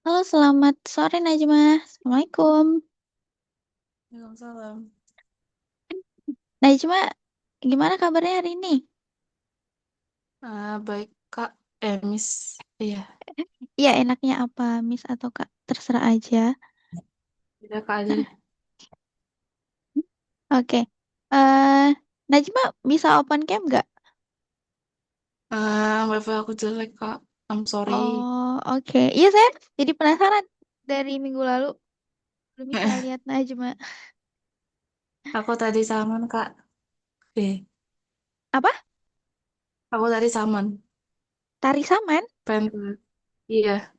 Halo, selamat sore Najma. Assalamualaikum. Waalaikumsalam. Najma, gimana kabarnya hari ini? Baik Kak, Miss. Iya, Iya, enaknya apa, Miss atau Kak? Terserah aja. tidak Kak aja deh. Oke. eh Najma bisa open cam nggak? Wifi aku jelek Kak. I'm sorry. Oh, oke. Iya, saya jadi penasaran. Dari minggu lalu belum bisa lihat Najma. Aku tadi saman Kak. Eh, Apa? aku tadi saman. Tari saman? Pengen. Iya,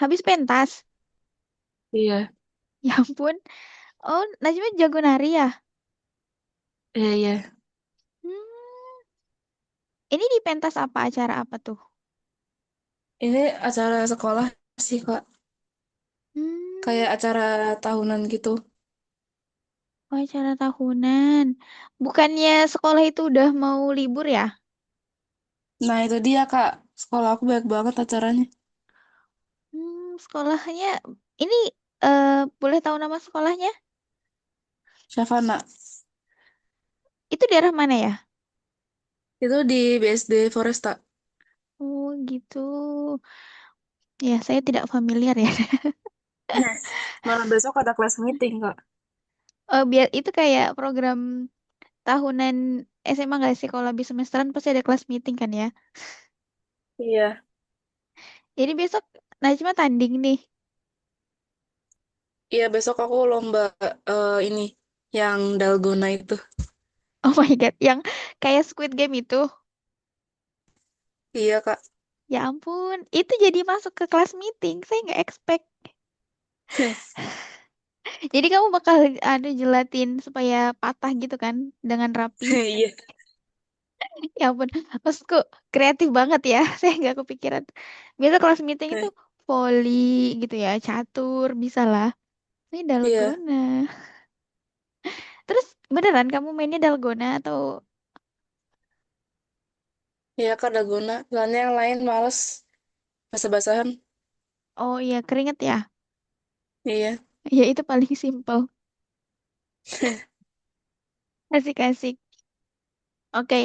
Habis pentas? iya, Ya ampun. Oh, Najma jago nari ya? iya, iya. Hmm, ini di pentas apa? Acara apa tuh? Ini acara sekolah sih Kak. Hmm, Kayak acara tahunan gitu. oh, acara tahunan. Bukannya sekolah itu udah mau libur ya? Nah itu dia Kak. Sekolah aku banyak banget acaranya. Sekolahnya ini boleh tahu nama sekolahnya? Syafana. Itu daerah mana ya? Itu di BSD Foresta. Oh, gitu. Ya, saya tidak familiar ya. Malam besok ada kelas meeting Kak. Oh, biar itu kayak program tahunan SMA nggak sih? Kalau habis semesteran pasti ada kelas meeting kan ya? Iya. Jadi besok Najma tanding nih. Iya, besok aku lomba ini yang dalgona itu. Oh my God, yang kayak Squid Game itu. Iya, Kak. Ya ampun, itu jadi masuk ke kelas meeting. Saya nggak expect. Jadi kamu bakal ada jelatin supaya patah gitu kan dengan rapi. Iya. Ya ampun, maksudku kreatif banget ya. Saya nggak kepikiran. Biasa kelas meeting itu voli gitu ya, catur, bisa lah. Ini Iya, dalgona. Terus beneran kamu mainnya dalgona atau... iya Kak dalgona. Soalnya yang lain males basah-basahan. Oh iya, keringet ya? Iya. Ya itu paling simpel. Asik-asik. Oke.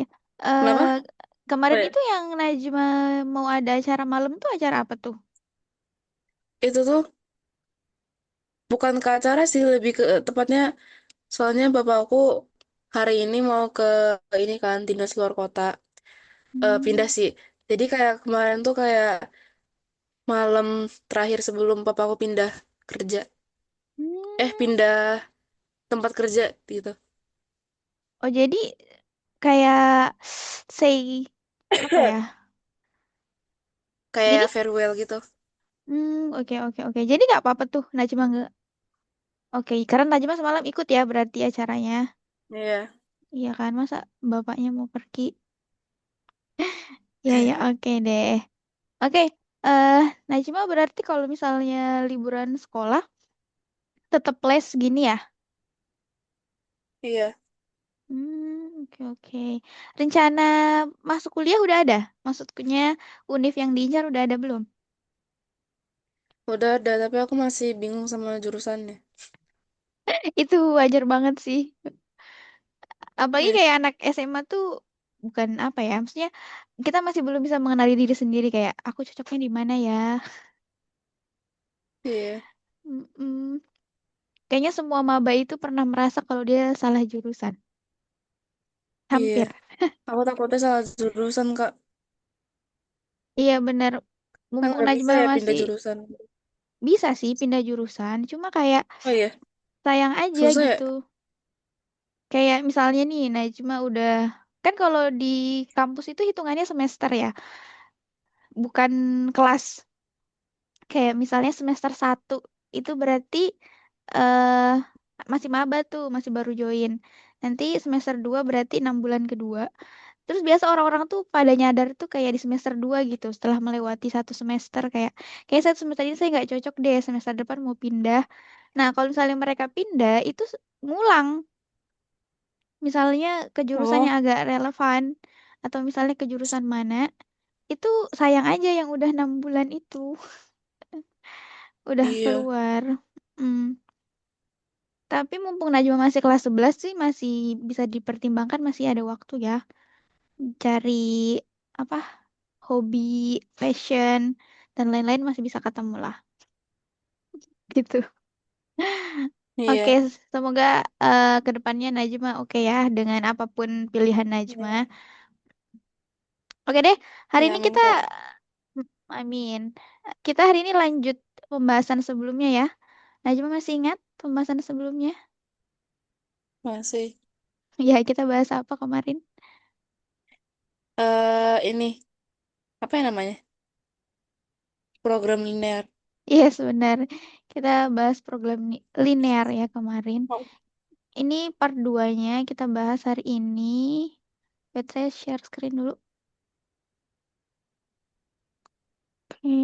Kenapa? eh Apa Kemarin ya? itu yang Najma mau ada acara malam tuh acara apa tuh? Itu tuh bukan ke acara sih, lebih ke tepatnya soalnya bapakku hari ini mau ke ini kan dinas luar kota. Pindah Hmm. sih. Jadi kayak kemarin tuh kayak malam terakhir sebelum papaku pindah kerja. Hmm. Pindah tempat kerja gitu. Oh jadi kayak say apa ya? Jadi Kayak farewell gitu. oke oke oke. Jadi nggak apa-apa tuh Najma nggak. Oke, karena Najma semalam ikut ya berarti acaranya. Iya. Iya kan, masa bapaknya mau pergi? Ya ya oke deh. Oke, eh Najma berarti kalau misalnya liburan sekolah tetap les gini ya? Iya. Oke oke. Rencana masuk kuliah udah ada? Maksudnya univ yang diincar udah ada belum? Udah ada, tapi aku masih bingung sama jurusannya. Itu wajar banget sih. Apalagi Iya. kayak anak SMA tuh bukan apa ya, maksudnya kita masih belum bisa mengenali diri sendiri kayak aku cocoknya di mana ya. Iya. Mm-mm. Kayaknya semua maba itu pernah merasa kalau dia salah jurusan. Iya. Hampir. Aku takutnya salah jurusan, Kak. Iya bener. Kan Mumpung nggak bisa Najma ya pindah masih jurusan. bisa sih pindah jurusan. Cuma kayak Oh iya, sayang aja susah ya? gitu. Kayak misalnya nih Najma udah... Kan kalau di kampus itu hitungannya semester ya. Bukan kelas. Kayak misalnya semester satu itu berarti eh masih maba tuh, masih baru join. Nanti semester 2 berarti 6 bulan kedua. Terus biasa orang-orang tuh pada nyadar tuh kayak di semester 2 gitu, setelah melewati satu semester kayak satu semester ini saya nggak cocok deh, semester depan mau pindah. Nah, kalau misalnya mereka pindah itu ngulang. Misalnya ke jurusan Oh, yang agak relevan atau misalnya ke jurusan mana, itu sayang aja yang udah 6 bulan itu. udah Iya, keluar. Hmm. Tapi mumpung Najwa masih kelas 11 sih masih bisa dipertimbangkan, masih ada waktu ya. Cari apa, hobi, fashion, dan lain-lain masih bisa ketemu lah. Gitu. Oke, iya, semoga ke depannya Najma oke ya dengan apapun pilihan Najma. iya, Oke deh, hari ya ini amin kita, kak, amin. Kita hari ini lanjut pembahasan sebelumnya ya. Najma masih ingat pembahasan sebelumnya? masih. Ya, kita bahas apa kemarin? Ini apa ya namanya? Program linear. Yes, benar. Kita bahas program linear ya kemarin. Oh. Ini part 2-nya kita bahas hari ini. Wait, saya share screen dulu. Oke.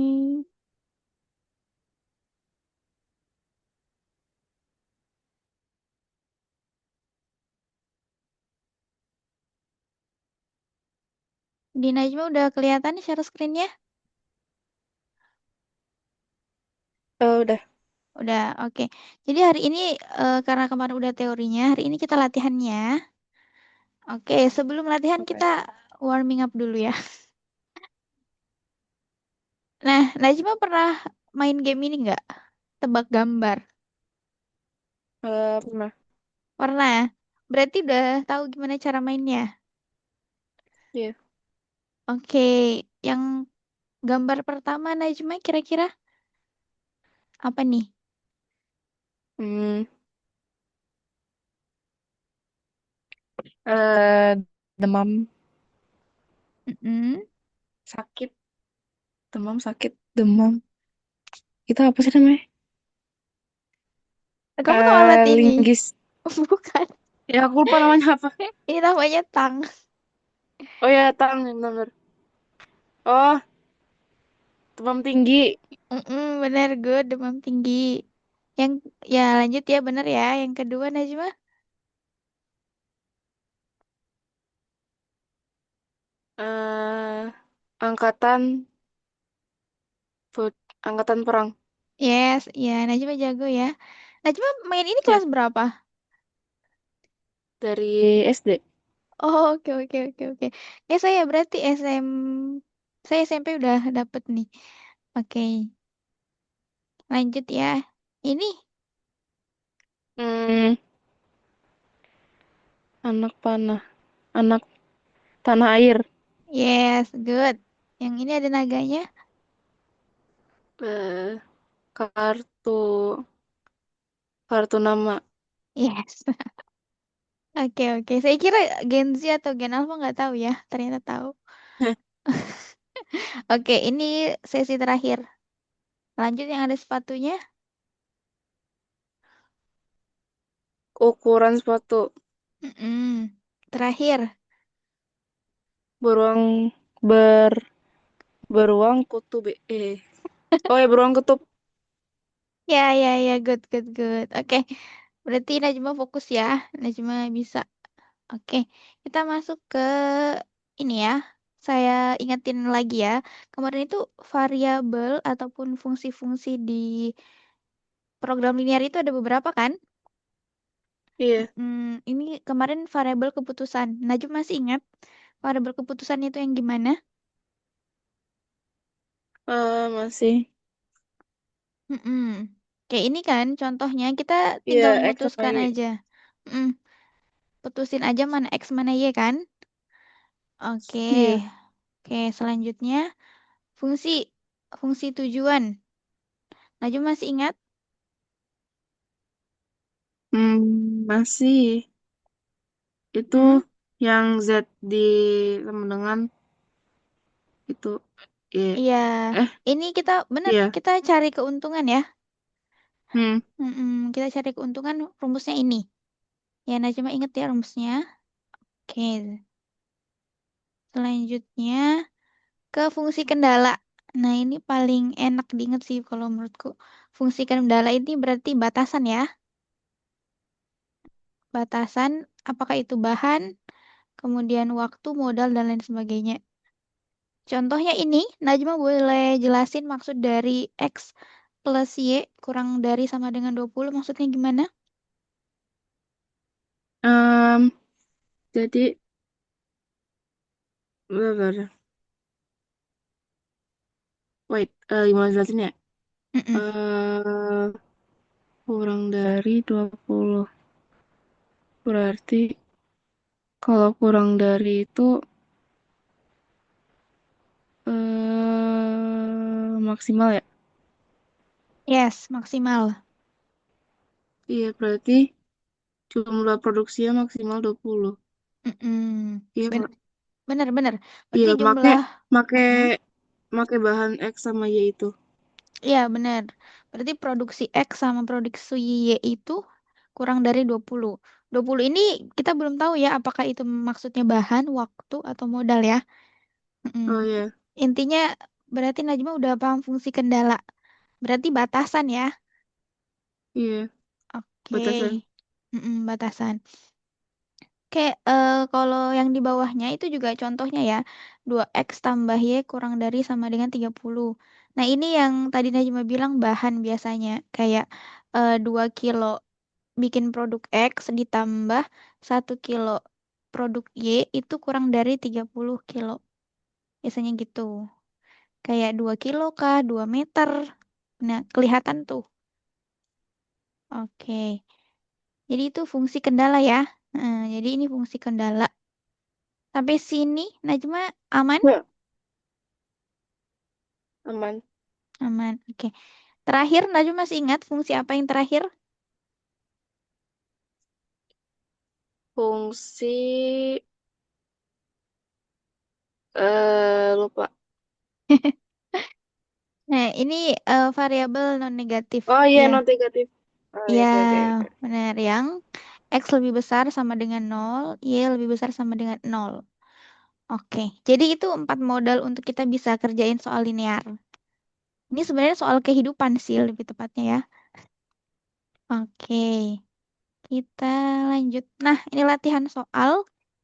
Di Najma udah kelihatan share screen-nya? Udah, Udah, oke. Jadi hari ini karena kemarin udah teorinya, hari ini kita latihannya. Oke, sebelum latihan oke. kita warming up dulu ya. Nah, Najma pernah main game ini nggak? Tebak gambar. Pernah. Pernah. Berarti udah tahu gimana cara mainnya. Iya. Oke, yang gambar pertama Najma kira-kira apa nih? Hmm, eh, demam, Mm-mm. sakit, demam, sakit, demam. Itu apa sih namanya? Kamu tahu alat ini? Linggis. Bukan. Ya aku lupa namanya apa. Ini namanya tang. Oh ya, tang, bener. Oh, demam tinggi. Mm-mm, bener, good, demam tinggi. Yang, ya lanjut ya, bener ya. Yang kedua Najma. eh angkatan angkatan perang. Yes, ya Najma jago ya. Najma main ini Ya, kelas berapa? dari SD. Oh, oke oke oke oke. Saya berarti saya SMP udah dapet nih. Oke, lanjut ya. Ini, Hmm, anak panah, anak tanah air. yes, good. Yang ini ada naganya. Eh, kartu kartu nama. Yes. Oke oke. Saya kira Gen Z atau Gen Alpha nggak tahu ya. Ternyata tahu. Oke, ini sesi terakhir. Lanjut yang ada sepatunya. Ukuran sepatu Mm-mm. Terakhir. beruang ber beruang kutub oh ya beruang kutub. Ya ya ya, good good good. Oke, berarti Najma fokus ya. Najma bisa. Oke, kita masuk ke ini ya. Saya ingetin lagi ya. Kemarin itu variabel ataupun fungsi-fungsi di program linear itu ada beberapa kan? Iya, Ini kemarin variabel keputusan. Najma masih ingat variabel keputusan itu yang gimana? masih. Mm-mm. Kayak ini kan contohnya kita Iya, tinggal X sama memutuskan Y. aja. Mm, putusin aja mana X mana Y kan? Oke. Iya. Oke, selanjutnya fungsi fungsi tujuan. Najwa masih ingat? Masih. Itu Hmm? yang Z di dengan itu. Iya. Iya. Eh, Ini kita benar iya. kita cari keuntungan ya. Hmm. Kita cari keuntungan rumusnya ini. Ya, Najwa ingat ya rumusnya. Oke. Selanjutnya ke fungsi kendala. Nah, ini paling enak diingat sih kalau menurutku. Fungsi kendala ini berarti batasan ya. Batasan, apakah itu bahan, kemudian waktu, modal, dan lain sebagainya. Contohnya ini, Najma boleh jelasin maksud dari X plus Y kurang dari sama dengan 20 maksudnya gimana? Em, jadi, bentar, wait, gimana jelasin ya? Mm-mm. eh Kurang dari 20 berarti kalau kurang dari itu maksimal ya? Yes, maksimal. Iya, berarti jumlah produksinya maksimal 20. Mm-mm. Iya, Ben- Mak. Bener-bener. Iya, Berarti make jumlah. make Mm-mm. make bahan X sama Y itu. Iya, bener. Berarti produksi X sama produksi Y itu kurang dari 20. 20 ini kita belum tahu ya apakah itu maksudnya bahan, waktu, atau modal ya. Mm-mm. Oh iya, Intinya berarti Najma udah paham fungsi kendala. Berarti batasan ya. iya, Oke. batasan. Batasan. Oke, kalau yang di bawahnya itu juga contohnya ya. 2X tambah Y kurang dari sama dengan 30. Nah, ini yang tadi Najma bilang bahan biasanya. Kayak 2 kilo bikin produk X ditambah 1 kilo produk Y itu kurang dari 30 kilo. Biasanya gitu. Kayak 2 kilo kah, 2 meter. Nah, kelihatan tuh. Oke. Jadi itu fungsi kendala ya. Jadi ini fungsi kendala. Sampai sini, Najma aman? Ya, aman. Aman. Oke. Terakhir, Najma masih ingat fungsi apa yang terakhir? Fungsi lupa. Nah, ini variabel non negatif Oh iya, ya. non negatif. Oh, Ya, oke oke oke. benar. Yang X lebih besar sama dengan nol, Y lebih besar sama dengan nol. Oke. Jadi itu 4 modal untuk kita bisa kerjain soal linear. Ini sebenarnya soal kehidupan sih lebih tepatnya ya. Oke. Kita lanjut. Nah, ini latihan soal.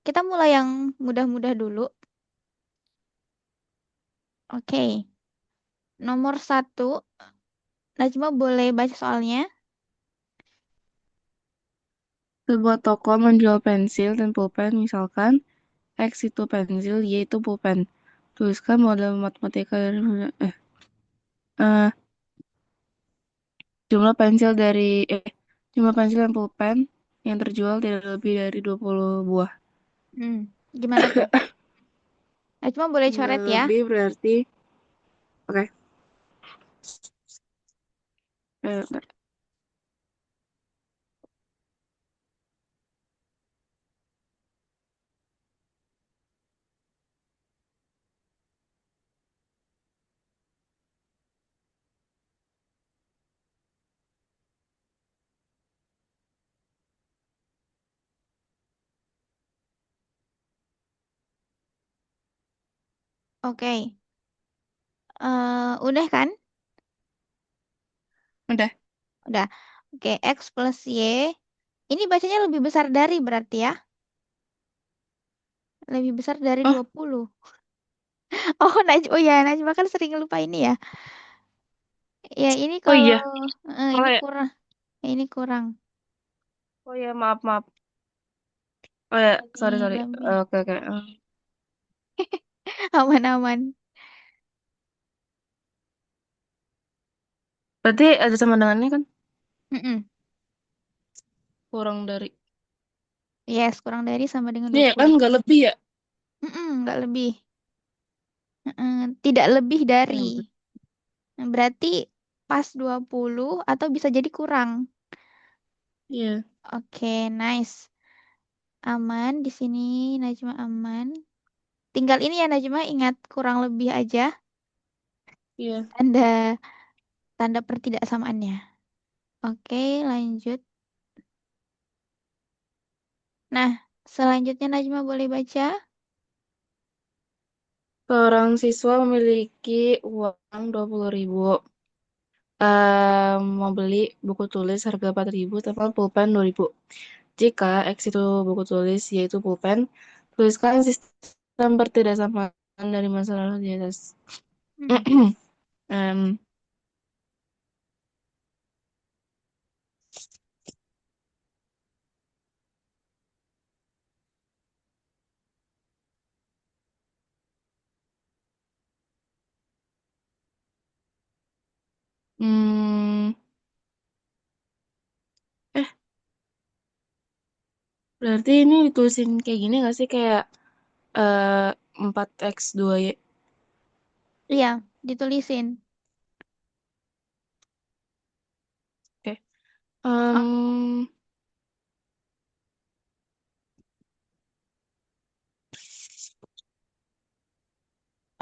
Kita mulai yang mudah-mudah dulu. Oke. Nomor satu, Najma boleh baca soalnya. Sebuah toko menjual pensil dan pulpen, misalkan X itu pensil, Y itu pulpen. Tuliskan model matematika dari eh, jumlah pensil dari jumlah pensil dan pulpen yang terjual tidak lebih dari 20 buah. Gimana tuh? Najma boleh Nggak coret ya. lebih berarti oke. Bentar. Oke. Udah kan? Udah. Udah. Oke, X plus Y. Ini bacanya lebih besar dari berarti ya. Lebih besar dari Oh, 20. Oh, oh ya, Najma kan sering lupa ini ya. Ya, ini oh kalau iya. ini Salah ya? kurang. Ini kurang. Oh iya, maaf maaf. Oh ya, sorry Ini sorry. lebih. Oke oke. Aman-aman. Berarti ada sama dengannya kan Mm-mm. kurang dari. Yes, kurang dari sama dengan Iya kan 20. nggak lebih ya? Nggak lebih. Tidak lebih dari. Yang Berarti pas 20 atau bisa jadi kurang. iya Oke, nice. Aman di sini Najma aman. Tinggal ini ya Najma ingat kurang lebih aja iya. tanda tanda pertidaksamaannya. Oke, lanjut. Nah, selanjutnya Najma boleh baca. Seorang siswa memiliki uang 20.000. Mau beli buku tulis harga 4.000 tapi pulpen 2.000. Jika X itu buku tulis, yaitu pulpen, tuliskan sistem pertidaksamaan dari masalah di atas. Hmm. Em, Hmm, eh, berarti ini ditulisin kayak gini gak sih? Kayak eh 4x2Y. Iya, ditulisin. Oke. O-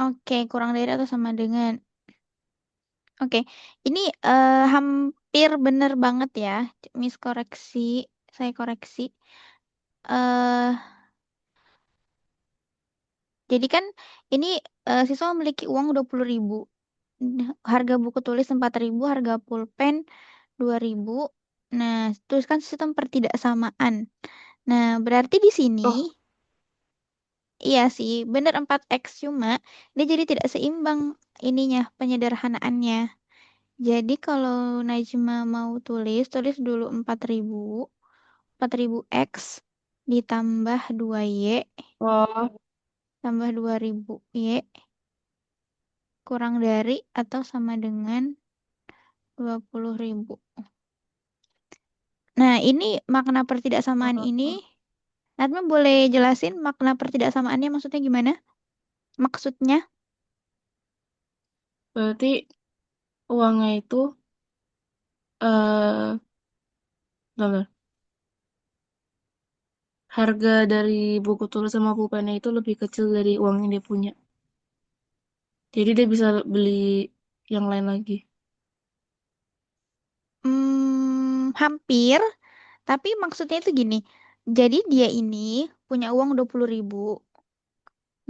Oke, kurang dari atau sama dengan. Oke, ini hampir bener banget ya. Miss koreksi, saya koreksi. eh jadi kan ini siswa memiliki uang 20.000. Harga buku tulis 4.000, harga pulpen 2.000. Nah, tuliskan sistem pertidaksamaan. Nah, berarti di sini Oh, iya sih, bener 4x cuma dia jadi tidak seimbang ininya penyederhanaannya. Jadi kalau Najma mau tulis, tulis dulu 4.000 X ditambah 2Y oh, tambah 2.000Y kurang dari atau sama dengan 20.000. Nah, ini makna pertidaksamaan ini, oh. Najma boleh jelasin makna pertidaksamaannya maksudnya gimana? Maksudnya, Berarti uangnya itu eh bentar, harga dari buku tulis sama pulpennya itu lebih kecil dari uang yang dia punya. Jadi dia bisa beli yang lain lagi. hampir, tapi maksudnya itu gini. Jadi dia ini punya uang 20.000.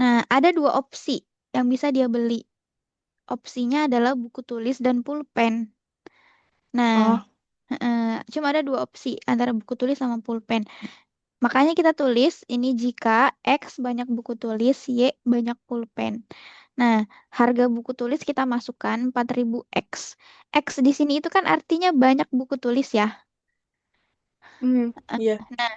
Nah, ada dua opsi yang bisa dia beli. Opsinya adalah buku tulis dan pulpen. Nah, Oh, cuma ada dua opsi antara buku tulis sama pulpen. Makanya kita tulis ini jika X banyak buku tulis, Y banyak pulpen. Nah, harga buku tulis kita masukkan 4.000 X. X di sini itu kan artinya banyak buku tulis ya. iya. Nah,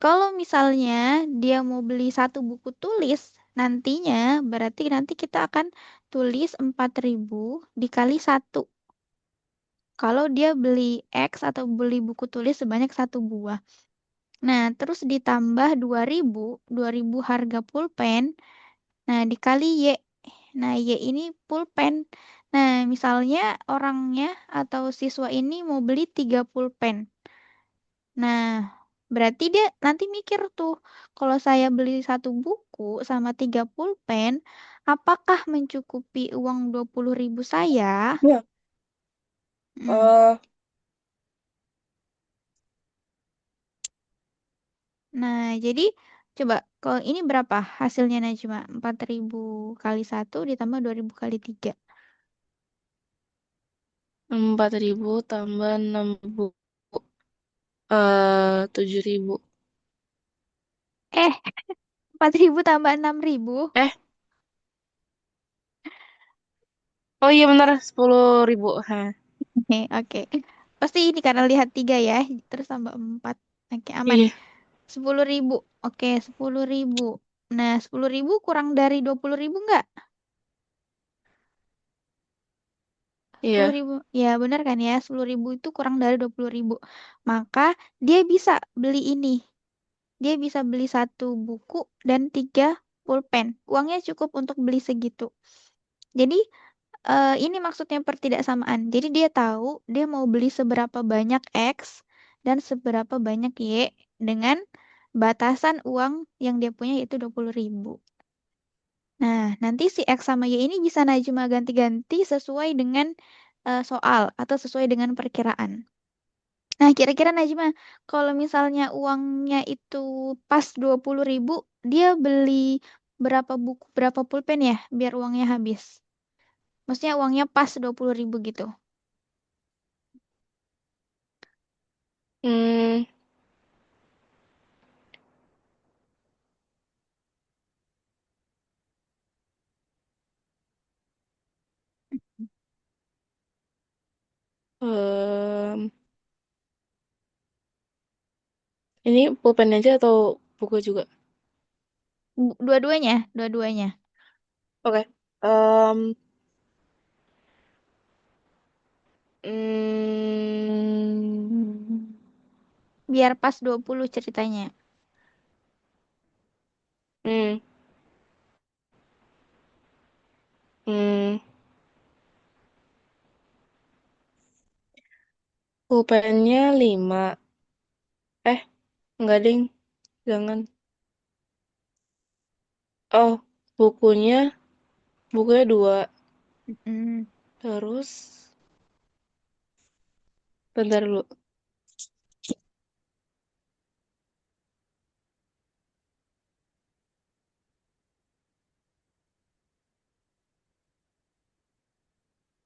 kalau misalnya dia mau beli satu buku tulis, nantinya berarti nanti kita akan tulis 4.000 dikali satu. Kalau dia beli X atau beli buku tulis sebanyak satu buah. Nah, terus ditambah 2.000 harga pulpen. Nah, dikali Y. Nah, Y ini pulpen. Nah, misalnya orangnya atau siswa ini mau beli 3 pulpen. Nah, berarti dia nanti mikir tuh, kalau saya beli satu buku sama 3 pulpen, apakah mencukupi uang 20.000 saya? Ya. Hmm. Eh, Nah, jadi coba kalau ini berapa hasilnya Najma? 4.000 kali satu ditambah 2.000 kali 3. 4.000 tambah 6.000. 7.000. Eh, 4.000 tambah 6.000. Eh, oh iya benar 10.000. Hah. Oke, oke. Pasti ini karena lihat 3 ya, terus tambah 4. Oke, aman. Iya, 10.000. Oke, 10.000. Nah, 10.000 kurang dari 20.000 enggak? Sepuluh iya. ribu. Ya, benar kan ya? 10.000 itu kurang dari 20.000. Maka dia bisa beli ini. Dia bisa beli satu buku dan 3 pulpen. Uangnya cukup untuk beli segitu. Jadi, ini maksudnya pertidaksamaan. Jadi dia tahu dia mau beli seberapa banyak X dan seberapa banyak Y dengan batasan uang yang dia punya yaitu 20.000. Nah, nanti si X sama Y ini bisa Najma ganti-ganti sesuai dengan soal atau sesuai dengan perkiraan. Nah, kira-kira Najma, kalau misalnya uangnya itu pas 20.000, dia beli berapa buku, berapa pulpen ya, biar uangnya habis. Maksudnya uangnya pas 20.000 gitu. Hmm, em, ini pulpen aja atau buku juga? Dua-duanya, dua-duanya. Oke. Em, Hmm, Biar pas 20 ceritanya. hmm, hmm. Pulpennya 5. Eh, enggak ding. Jangan. Oh, bukunya, bukunya 2. Mm-mm. Terus, bentar dulu.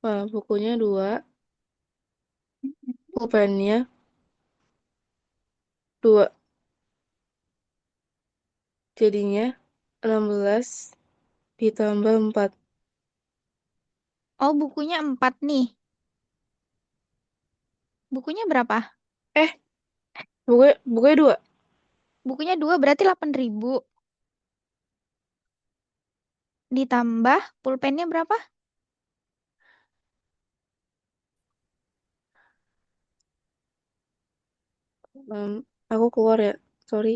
Wah, bukunya 2. Pulpennya 2. Jadinya 16 ditambah 4. Oh, bukunya 4 nih. Bukunya berapa? Eh, bukunya 2. Bukunya 2 berarti 8.000. Ditambah pulpennya berapa? Em, aku keluar ya. Sorry.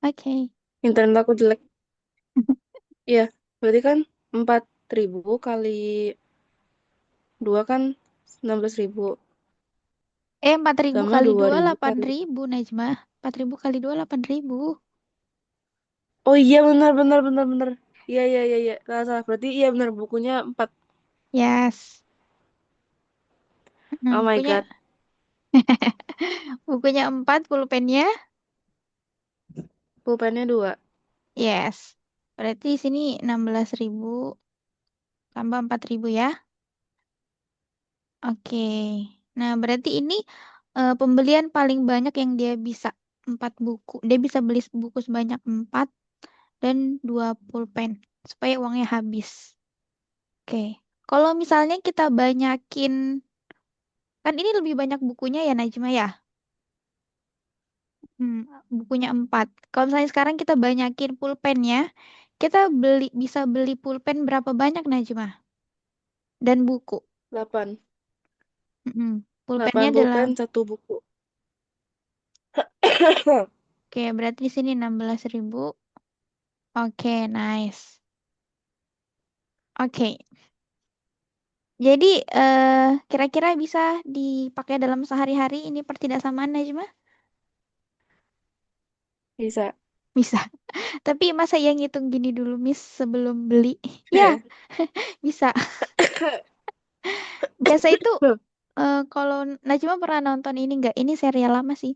Oke. Internet aku jelek. Iya, berarti kan 4.000 kali 2 kan 16.000. 4.000 Sama kali dua 2 ribu delapan kali. ribu Najma. 4.000 kali 2 8.000. Oh iya, benar benar benar benar. Iya iya iya iya. Salah salah. Berarti iya benar, bukunya 4. Yes. Oh my Bukunya god. bukunya 4 pulpennya. Pulpennya 2. Yes. Berarti di sini 16.000 tambah 4.000 ya. Oke. Nah, berarti ini pembelian paling banyak yang dia bisa 4 buku. Dia bisa beli buku sebanyak 4 dan 2 pulpen supaya uangnya habis. Oke. Kalau misalnya kita banyakin, kan ini lebih banyak bukunya ya Najma ya? Hmm, bukunya 4. Kalau misalnya sekarang kita banyakin pulpennya, kita bisa beli pulpen berapa banyak Najma? Dan buku. 8. Pulpennya 8 adalah, pulpen, satu buku. oke, berarti di sini 16.000. Oke, nice. Oke, jadi kira-kira bisa dipakai dalam sehari-hari ini pertidaksamaan Najma? Bisa. Bisa. Tapi masa yang ngitung gini dulu, Miss, sebelum beli? Ya, bisa. Biasa itu kalau Najma pernah nonton ini nggak? Ini serial lama sih.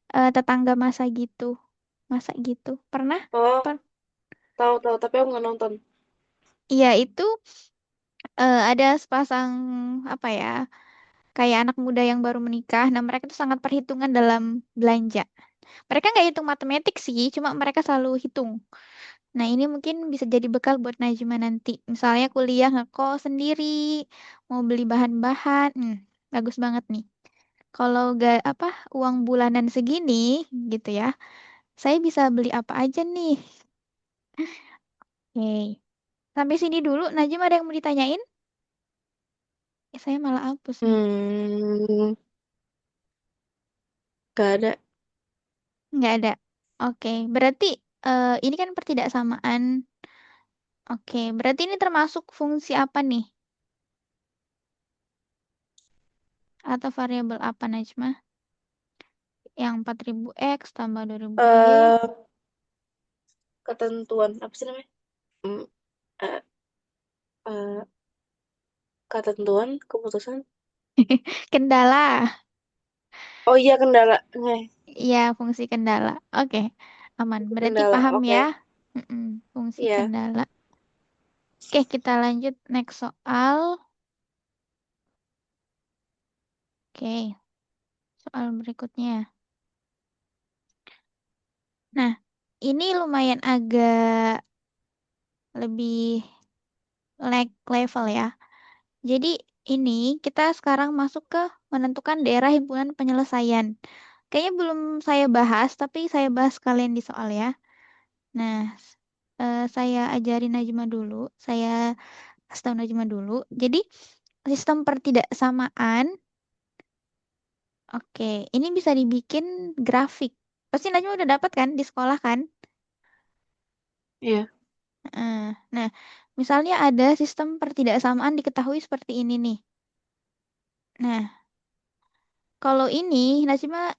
Tetangga masa gitu. Masa gitu. Pernah? Oh, Per tahu tahu tapi aku nggak nonton. Iya, itu ada sepasang apa ya? Kayak anak muda yang baru menikah. Nah, mereka tuh sangat perhitungan dalam belanja. Mereka nggak hitung matematik sih, cuma mereka selalu hitung. Nah, ini mungkin bisa jadi bekal buat Najma nanti. Misalnya kuliah ngekos sendiri, mau beli bahan-bahan, bagus banget nih. Kalau gak apa uang bulanan segini gitu ya, saya bisa beli apa aja nih. Oke, sampai sini dulu. Najma ada yang mau ditanyain? Saya malah hapus nih. Hmm, gak ada. Nggak ada. Oke, berarti ini kan pertidaksamaan. Oke, berarti ini termasuk fungsi apa nih? Atau variabel apa Najma? Yang 4.000 X tambah 2.000 Y. Eh, ketentuan apa sih namanya? Hmm, eh, eh, ketentuan keputusan. Kendala. Oh iya, kendala. Iya, fungsi kendala. Oke, aman. Berarti Kendala. paham ya? Oke. Fungsi Iya. kendala. Oke, kita lanjut next soal. Oke, soal berikutnya. Nah, ini lumayan agak lebih level ya. Jadi ini kita sekarang masuk ke menentukan daerah himpunan penyelesaian. Kayaknya belum saya bahas, tapi saya bahas kalian di soal ya. Nah, saya ajarin Najma dulu. Saya kasih tahu Najma dulu. Jadi sistem pertidaksamaan. Oke, ini bisa dibikin grafik. Pasti Najwa udah dapat kan di sekolah kan? Iya. Nah, misalnya ada sistem pertidaksamaan diketahui seperti ini nih. Nah, kalau ini, Najma,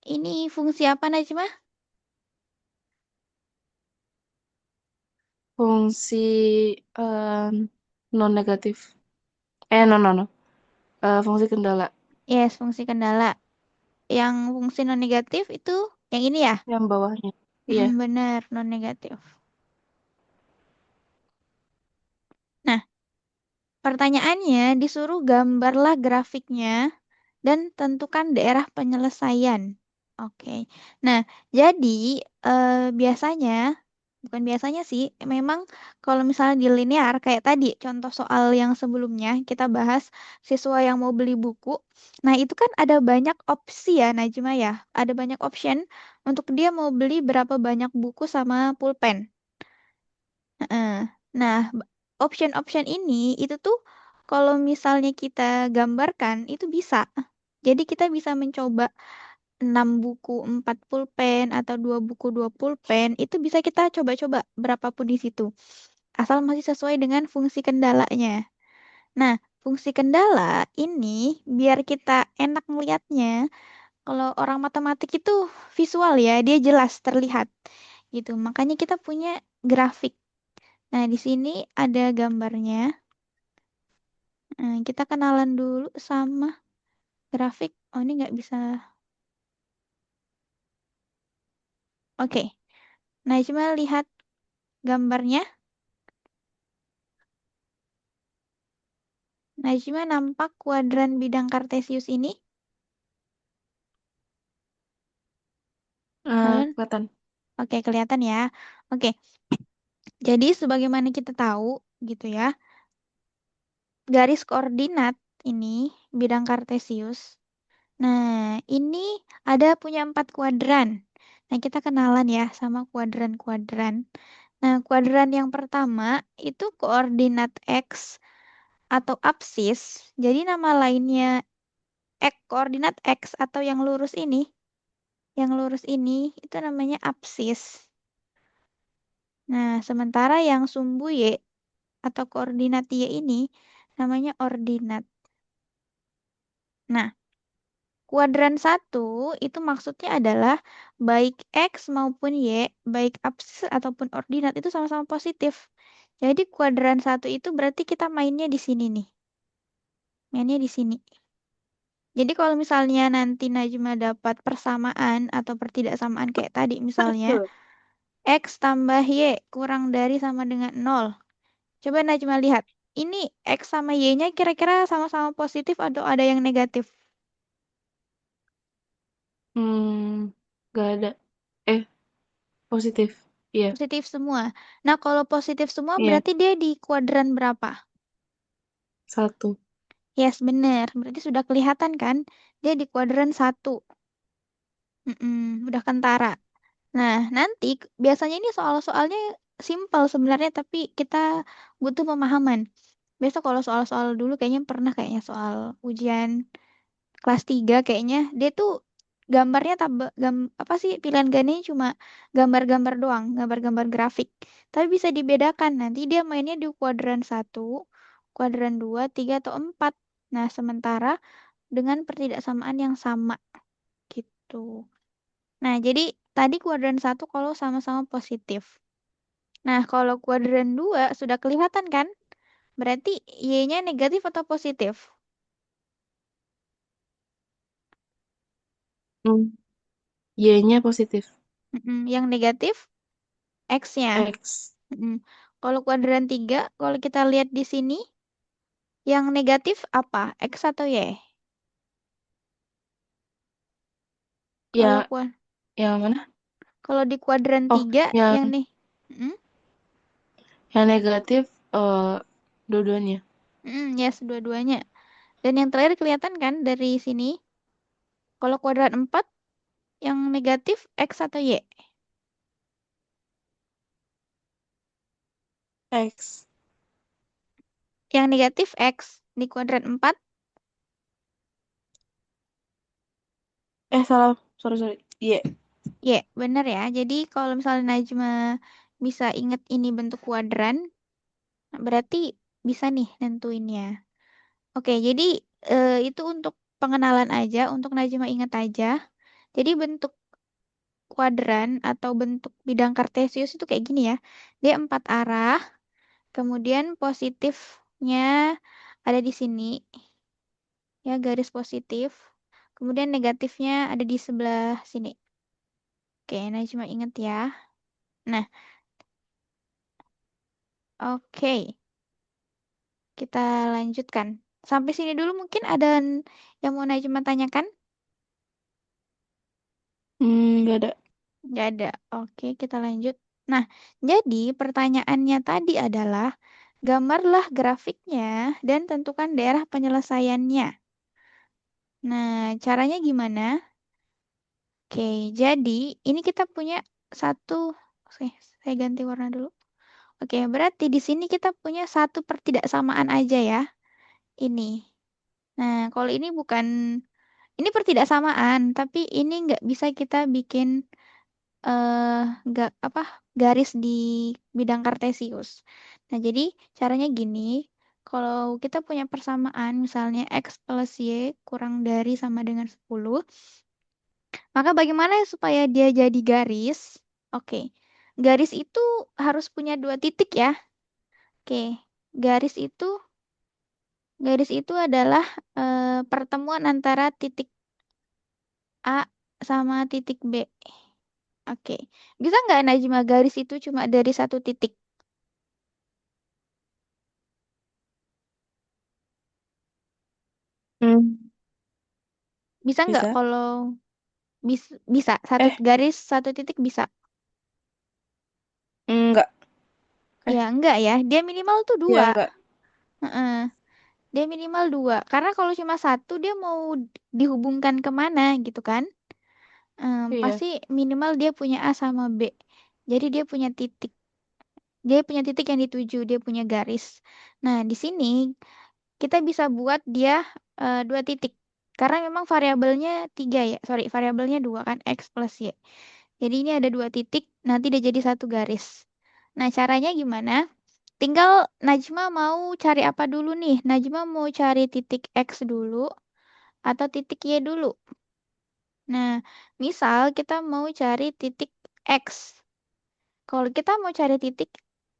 ini fungsi apa Najma? Fungsi non negatif. No, no, no. Fungsi kendala Yes, fungsi kendala. Yang fungsi non negatif itu yang ini ya? yang bawahnya. Iya. Benar, non negatif. Nah, pertanyaannya disuruh gambarlah grafiknya dan tentukan daerah penyelesaian. Oke. Nah, jadi biasanya, bukan biasanya sih, memang kalau misalnya di linear, kayak tadi, contoh soal yang sebelumnya kita bahas siswa yang mau beli buku. Nah, itu kan ada banyak opsi ya, Najma ya. Ada banyak option untuk dia mau beli berapa banyak buku sama pulpen. Heeh. Nah, option-option ini itu tuh kalau misalnya kita gambarkan itu bisa. Jadi kita bisa mencoba 6 buku 4 pulpen atau 2 buku 2 pulpen itu bisa kita coba-coba berapapun di situ. Asal masih sesuai dengan fungsi kendalanya. Nah, fungsi kendala ini biar kita enak ngelihatnya. Kalau orang matematik itu visual ya, dia jelas terlihat gitu. Makanya kita punya grafik. Nah, di sini ada gambarnya. Kita kenalan dulu sama grafik. Oh, ini nggak bisa. Oke. Nah, cuma lihat gambarnya. Najma nampak kuadran bidang Kartesius ini. Halo? Kelihatan. Oke, kelihatan ya. Oke, jadi sebagaimana kita tahu gitu ya, garis koordinat ini bidang Kartesius. Nah, ini ada punya 4 kuadran. Nah, kita kenalan ya sama kuadran-kuadran. Nah, kuadran yang pertama itu koordinat X atau apsis. Jadi nama lainnya koordinat X atau yang lurus ini itu namanya apsis. Nah, sementara yang sumbu Y atau koordinat Y ini namanya ordinat. Nah, kuadran satu itu maksudnya adalah baik X maupun Y, baik apsis ataupun ordinat itu sama-sama positif. Jadi kuadran satu itu berarti kita mainnya di sini nih. Mainnya di sini. Jadi kalau misalnya nanti Najma dapat persamaan atau pertidaksamaan kayak tadi misalnya, X tambah Y kurang dari sama dengan 0. Coba Najma lihat. Ini X sama Y-nya kira-kira sama-sama positif atau ada yang negatif? Nggak ada. Eh, positif. Iya. Positif semua. Nah, kalau positif semua Iya. berarti dia di kuadran berapa? 1. Yes, benar. Berarti sudah kelihatan kan? Dia di kuadran satu. Udah kentara. Nah, nanti biasanya ini soal-soalnya simpel sebenarnya, tapi kita butuh pemahaman. Besok kalau soal-soal dulu kayaknya soal ujian kelas 3 kayaknya dia tuh gambarnya apa sih pilihan gandanya cuma gambar-gambar doang, gambar-gambar grafik. Tapi bisa dibedakan nanti dia mainnya di kuadran satu, kuadran 2, 3 atau 4. Nah, sementara dengan pertidaksamaan yang sama gitu. Nah, jadi tadi kuadran satu kalau sama-sama positif. Nah, kalau kuadran 2 sudah kelihatan kan? Berarti Y-nya negatif atau positif? Hmm. Y-nya positif. Yang negatif X-nya. X. Kalau kuadran 3, kalau kita lihat di sini, yang negatif apa? X atau Y? Kalau Ya, kuad yang mana? kalau di kuadran Oh, 3 yang yang nih. Mm, yang negatif dua-duanya. yes, dua-duanya. Dan yang terakhir kelihatan kan dari sini, kalau kuadran 4 yang negatif X atau Y? X. Yang negatif X. Di kuadran 4, Salah. Sorry, sorry. Iya. ya bener ya. Jadi kalau misalnya Najma bisa inget ini bentuk kuadran, berarti bisa nih nentuinnya. Oke, jadi itu untuk pengenalan aja, untuk Najma ingat aja. Jadi bentuk kuadran atau bentuk bidang kartesius itu kayak gini ya. Dia 4 arah, kemudian positifnya ada di sini, ya garis positif. Kemudian negatifnya ada di sebelah sini. Oke, Najma ingat ya. Nah, oke, kita lanjutkan. Sampai sini dulu mungkin ada yang mau Najma tanyakan? Nggak ada. Nggak ada. Oke, kita lanjut. Nah, jadi pertanyaannya tadi adalah gambarlah grafiknya dan tentukan daerah penyelesaiannya. Nah, caranya gimana? Oke, jadi ini kita punya satu. Oke, saya ganti warna dulu. Oke, berarti di sini kita punya satu pertidaksamaan aja ya. Ini. Nah, kalau ini bukan, ini pertidaksamaan, tapi ini nggak bisa kita bikin eh nggak apa garis di bidang kartesius. Nah, jadi caranya gini, kalau kita punya persamaan misalnya x plus y kurang dari sama dengan 10, maka bagaimana supaya dia jadi garis? Oke. Garis itu harus punya 2 titik ya. Oke. Garis itu garis itu adalah pertemuan antara titik A sama titik B. Oke. Bisa nggak Najma garis itu cuma dari satu titik? Hmm, Bisa nggak bisa. kalau bisa satu Eh, garis satu titik bisa? enggak. Ya enggak ya. Dia minimal tuh Ya 2. enggak. Heeh. Dia minimal 2. Karena kalau cuma satu dia mau dihubungkan kemana gitu kan? Iya. Pasti minimal dia punya A sama B. Jadi dia punya titik. Dia punya titik yang dituju. Dia punya garis. Nah di sini kita bisa buat dia 2 titik. Karena memang variabelnya 3 ya. Sorry, variabelnya 2 kan. X plus Y. Jadi ini ada 2 titik, nanti dia jadi satu garis. Nah, caranya gimana? Tinggal Najma mau cari apa dulu nih? Najma mau cari titik X dulu atau titik Y dulu? Nah, misal kita mau cari titik X. Kalau kita mau cari titik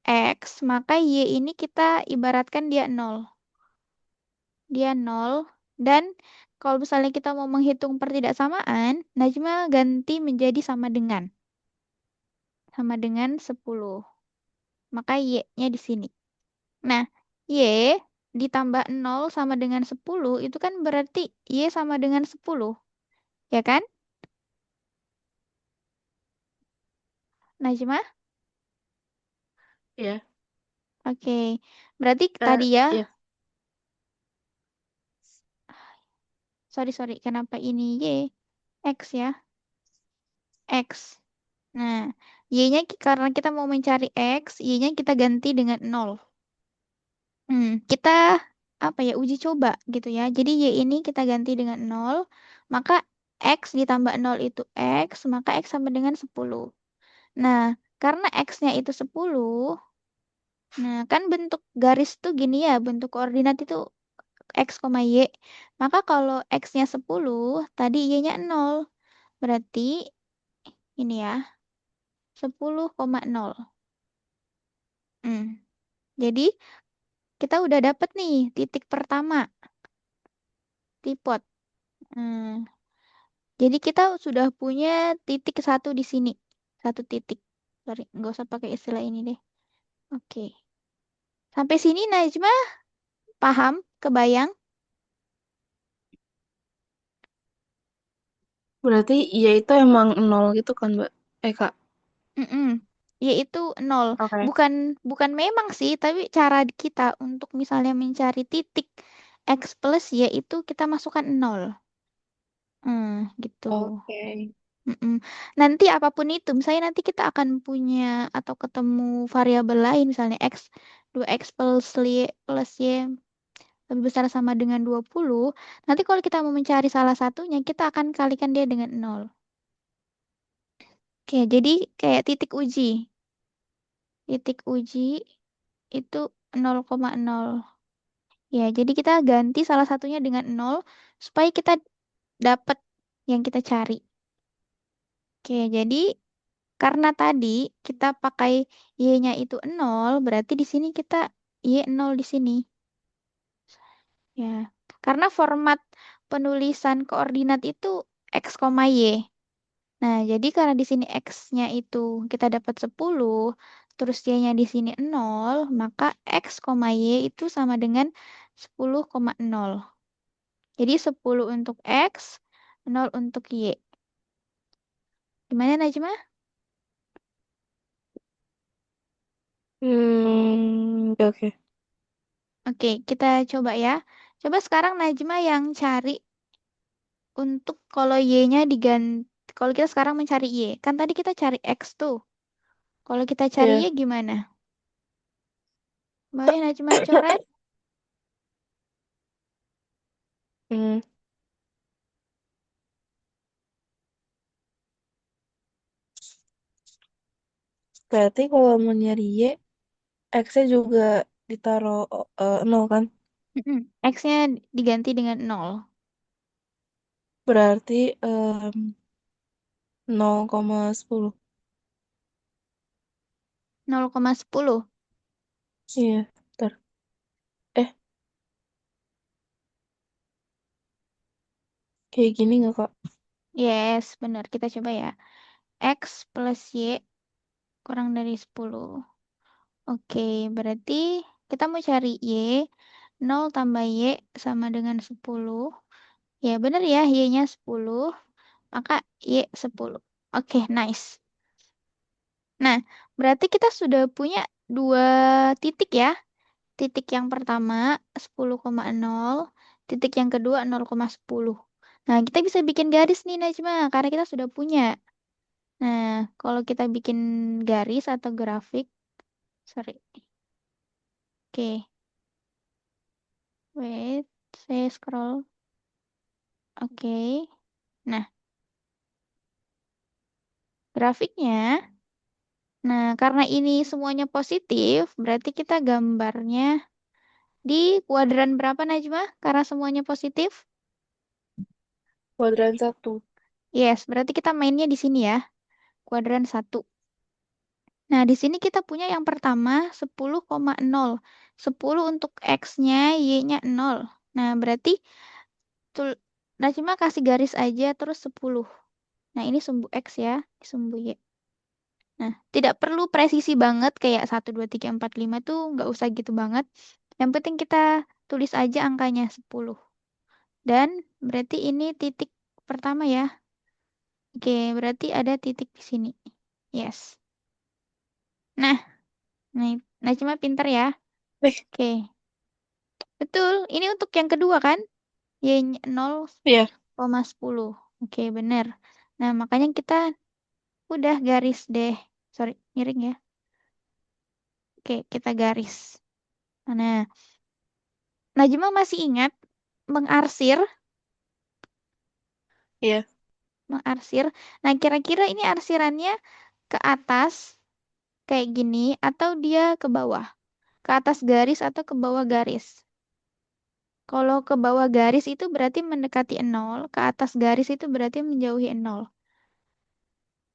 X, maka Y ini kita ibaratkan dia 0. Dia 0. Dan kalau misalnya kita mau menghitung pertidaksamaan, Najma ganti menjadi sama dengan. Sama dengan 10. Maka Y-nya di sini. Nah, Y ditambah 0 sama dengan 10 itu kan berarti Y sama dengan 10. Ya kan? Najma? Iya. Oke. Berarti Eh, tadi ya, iya. sorry sorry, kenapa ini Y? X ya, X. Nah, Y-nya karena kita mau mencari X, Y-nya kita ganti dengan 0. Kita apa ya, uji coba gitu ya. Jadi Y ini kita ganti dengan 0, maka X ditambah 0 itu X, maka X sama dengan 10. Nah, karena X-nya itu 10, nah kan bentuk garis tuh gini ya, bentuk koordinat itu X, Y. Maka kalau X-nya 10, tadi Y-nya 0. Berarti ini ya, 10,0. Hmm. Jadi kita udah dapet nih titik pertama, tipot. Hmm. Jadi kita sudah punya titik satu di sini. Satu titik. Sorry, nggak usah pakai istilah ini deh. Oke. Sampai sini Najma paham? Kebayang? Berarti iya itu emang nol gitu kan, Mbak? Kak. Mm-mm. Yaitu 0. Oke. Bukan bukan memang sih, tapi cara kita untuk misalnya mencari titik X plus Y itu kita masukkan 0. Gitu. Oke. Mm-mm. Nanti apapun itu, misalnya nanti kita akan punya atau ketemu variabel lain, misalnya X, 2X plus Y, lebih besar sama dengan 20, nanti kalau kita mau mencari salah satunya, kita akan kalikan dia dengan nol. Oke, jadi kayak titik uji. Titik uji itu 0,0. Ya, jadi kita ganti salah satunya dengan nol supaya kita dapat yang kita cari. Oke, jadi karena tadi kita pakai y-nya itu nol, berarti di sini kita y nol di sini. Ya, karena format penulisan koordinat itu x, y. Nah, jadi karena di sini x-nya itu kita dapat 10, terus y-nya di sini nol, maka x, y itu sama dengan 10,0. Jadi 10 untuk x, nol untuk y. Gimana Najma? Oke, oke. Oke, kita coba ya. Coba sekarang Najma yang cari untuk kalau y-nya diganti. Kalau kita sekarang mencari y, kan tadi kita cari x tuh. Kalau kita cari y Iya. gimana? Boleh Najma coret? Hmm, berarti kalau mau nyari Y, X-nya juga ditaruh 0 kan? Mm-mm. X-nya diganti dengan nol. Berarti 0,10. 0,10. Iya, ntar. Eh, kayak gini nggak, Kak? Yes, benar. Kita coba ya. X plus y kurang dari 10. Oke, berarti kita mau cari y. 0 tambah y sama dengan 10. Ya, benar ya. Y-nya 10. Maka y 10. Oke, nice. Nah, berarti kita sudah punya dua titik ya. Titik yang pertama 10,0. Titik yang kedua 0,10. Nah, kita bisa bikin garis nih Najma, karena kita sudah punya. Nah, kalau kita bikin garis atau grafik, sorry. Oke, wait, saya scroll. Oke. Nah, grafiknya. Nah, karena ini semuanya positif, berarti kita gambarnya di kuadran berapa Najma? Karena semuanya positif? Kuadran 1. Yes, berarti kita mainnya di sini ya, kuadran satu. Nah, di sini kita punya yang pertama 10,0. 10 untuk X-nya, Y-nya 0. Nah, berarti tul Najma kasih garis aja terus 10. Nah, ini sumbu X ya, sumbu Y. Nah, tidak perlu presisi banget kayak 1, 2, 3, 4, 5 tuh nggak usah gitu banget. Yang penting kita tulis aja angkanya 10. Dan berarti ini titik pertama ya. Oke, berarti ada titik di sini. Yes. Nah, Najma pinter ya. Eh, Oke, betul. Ini untuk yang kedua kan? Y-nya iya. 0,10. Oke, bener. Nah, makanya kita udah garis deh. Sorry, miring ya. Oke, kita garis. Nah, Najma masih ingat mengarsir, Iya. mengarsir. Nah, kira-kira ini arsirannya ke atas kayak gini atau dia ke bawah? Ke atas garis atau ke bawah garis? Kalau ke bawah garis itu berarti mendekati nol, ke atas garis itu berarti menjauhi nol.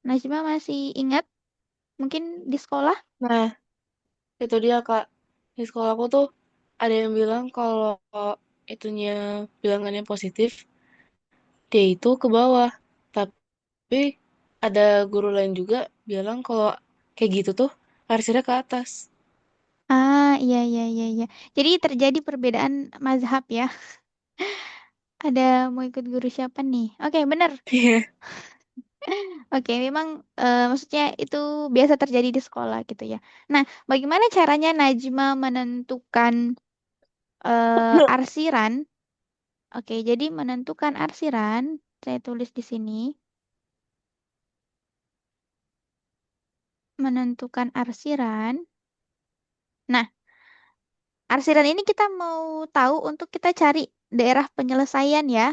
Najma masih ingat mungkin di sekolah? Nah, itu dia, Kak. Di sekolah aku tuh ada yang bilang kalau itunya bilangannya positif, dia itu ke bawah. Tapi ada guru lain juga bilang kalau kayak gitu tuh arsirnya ke atas. Ah, iya, iya, iya, iya. Jadi terjadi perbedaan mazhab ya. Ada mau ikut guru siapa nih? Oke, bener. Iya. Oke, memang maksudnya itu biasa terjadi di sekolah gitu ya. Nah, bagaimana caranya Najma menentukan arsiran? Oke, jadi menentukan arsiran, saya tulis di sini, menentukan arsiran. Nah, Arsiran ini kita mau tahu untuk kita cari daerah penyelesaian ya.